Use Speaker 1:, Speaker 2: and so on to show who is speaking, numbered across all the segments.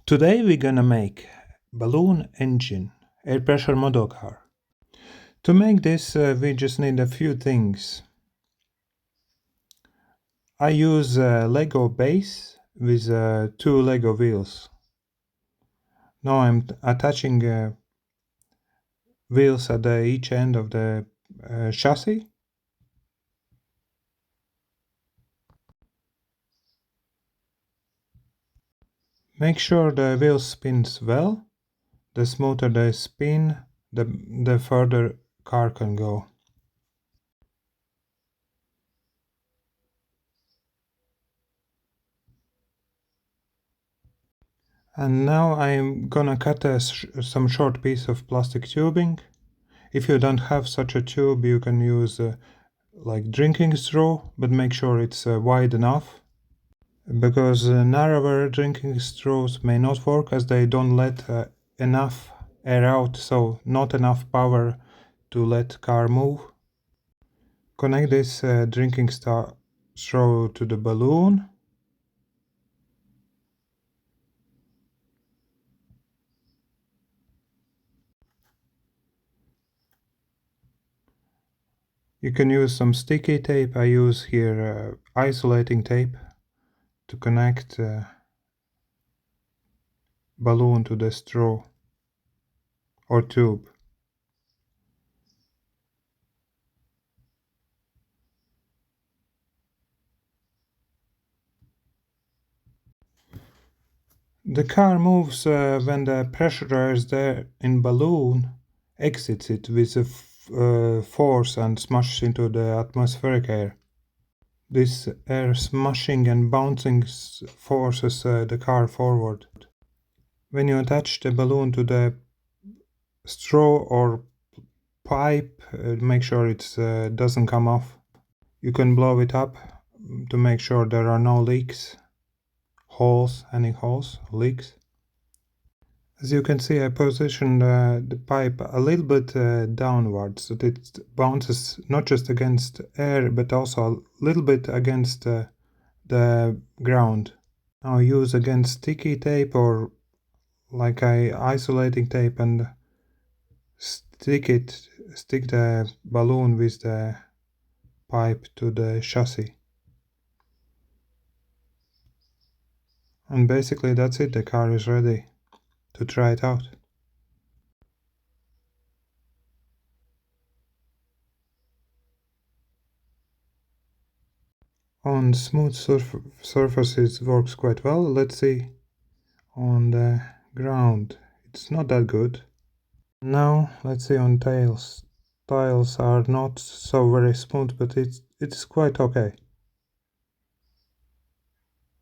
Speaker 1: Today we're gonna make balloon engine air pressure model car. To make this we just need a few things. I use a Lego base with 2 Lego wheels. Now I'm attaching wheels at each end of the chassis. Make sure the wheel spins well. The smoother they spin, the further car can go. And now I'm gonna cut some short piece of plastic tubing. If you don't have such a tube, you can use like drinking straw, but make sure it's wide enough, because narrower drinking straws may not work as they don't let enough air out, so not enough power to let car move. Connect this drinking straw to the balloon. You can use some sticky tape. I use here isolating tape to connect balloon to the straw or tube. The car moves when the pressurized air in balloon exits it with a force and smashes into the atmospheric air. This air smashing and bouncing forces the car forward. When you attach the balloon to the straw or pipe, make sure it doesn't come off. You can blow it up to make sure there are no leaks, any holes, leaks. As you can see, I positioned the pipe a little bit downwards, so that it bounces not just against air, but also a little bit against the ground. Now use again sticky tape or like isolating tape and stick the balloon with the pipe to the chassis. And basically that's it, the car is ready to try it out. On smooth surfaces works quite well. Let's see on the ground. It's not that good. Now let's see on tails. Tiles are not so very smooth, but it's quite okay.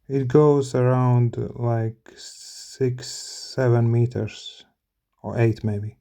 Speaker 1: It goes around like 6-7 meters or 8 maybe.